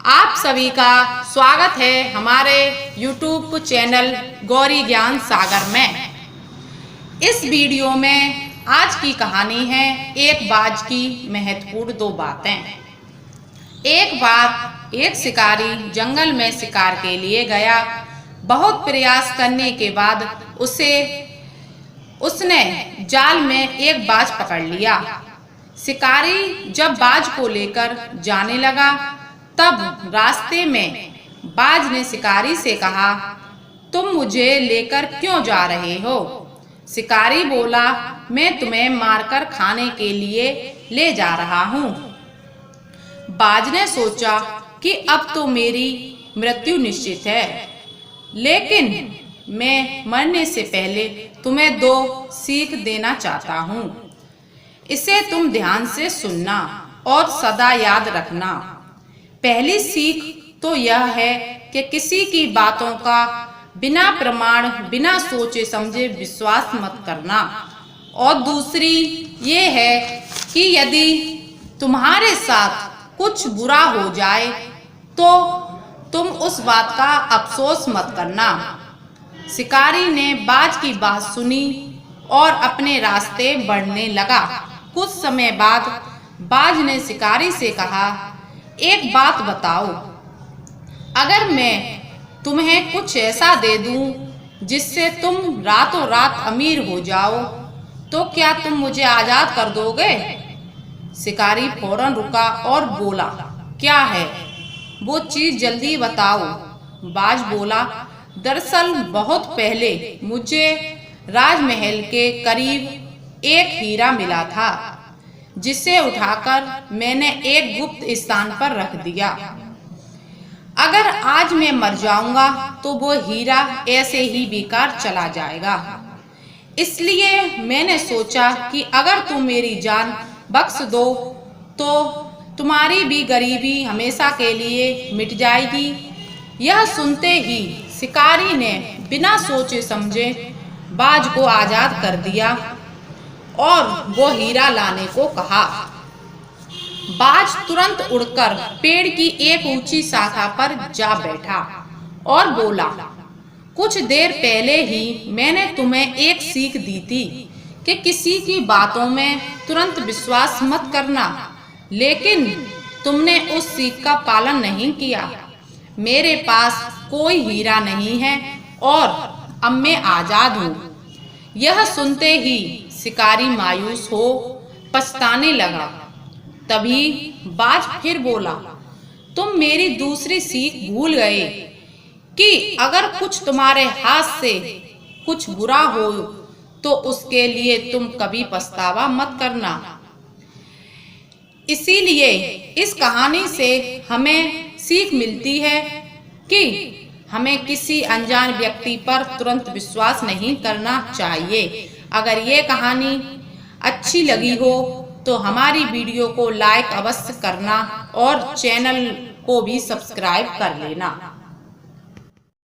आप सभी का स्वागत है हमारे YouTube चैनल गौरी ज्ञान सागर में। इस वीडियो में आज की कहानी है एक बाज की महत्वपूर्ण दो बातें। एक बार एक शिकारी जंगल में शिकार के लिए गया। बहुत प्रयास करने के बाद उसने जाल में एक बाज पकड़ लिया। शिकारी जब बाज को लेकर जाने लगा तब रास्ते में बाज ने शिकारी से कहा, तुम मुझे लेकर क्यों जा रहे हो? शिकारी बोला, मैं तुम्हें मारकर खाने के लिए ले जा रहा हूँ। बाज ने सोचा कि अब तो मेरी मृत्यु निश्चित है, लेकिन मैं मरने से पहले तुम्हें दो सीख देना चाहता हूँ। इसे तुम ध्यान से सुनना और सदा याद रखना। पहली सीख तो यह है कि किसी की बातों का बिना प्रमाण बिना सोचे समझे विश्वास मत करना। और दूसरी ये है कि यदि तुम्हारे साथ कुछ बुरा हो जाए तो तुम उस बात का अफसोस मत करना। शिकारी ने बाज की बात सुनी और अपने रास्ते बढ़ने लगा। कुछ समय बाद बाज ने शिकारी से कहा, एक बात बताओ, अगर मैं तुम्हें कुछ ऐसा दे दूं जिससे तुम रातों रात अमीर हो जाओ तो क्या तुम मुझे आजाद कर दोगे? शिकारी फौरन रुका और बोला, क्या है वो चीज, जल्दी बताओ। बाज बोला, दरअसल बहुत पहले मुझे राजमहल के करीब एक हीरा मिला था जिसे उठाकर मैंने एक गुप्त स्थान पर रख दिया। अगर आज मैं मर जाऊंगा तो वो हीरा ऐसे ही बेकार चला जाएगा। इसलिए मैंने सोचा कि अगर तुम मेरी जान बख्श दो तो तुम्हारी भी गरीबी हमेशा के लिए मिट जाएगी। यह सुनते ही शिकारी ने बिना सोचे समझे बाज को आजाद कर दिया और वो हीरा लाने को कहा। बाज तुरंत उड़कर पेड़ की एक ऊंची शाखा पर जा बैठा और बोला, कुछ देर पहले ही मैंने तुम्हें एक सीख दी थी कि किसी की बातों में तुरंत विश्वास मत करना, लेकिन तुमने उस सीख का पालन नहीं किया। मेरे पास कोई हीरा नहीं है और अब मैं आजाद हूँ। यह सुनते ही शिकारी मायूस हो पछताने लगा। तभी बाज फिर बोला, तुम मेरी दूसरी सीख भूल गए कि अगर कुछ तुम्हारे हाथ से कुछ बुरा हो तो उसके लिए तुम कभी पछतावा मत करना। इसीलिए इस कहानी से हमें सीख मिलती है कि हमें किसी अनजान व्यक्ति पर तुरंत विश्वास नहीं करना चाहिए। अगर ये कहानी अच्छी लगी हो तो हमारी वीडियो को लाइक अवश्य करना और चैनल को भी सब्सक्राइब कर लेना।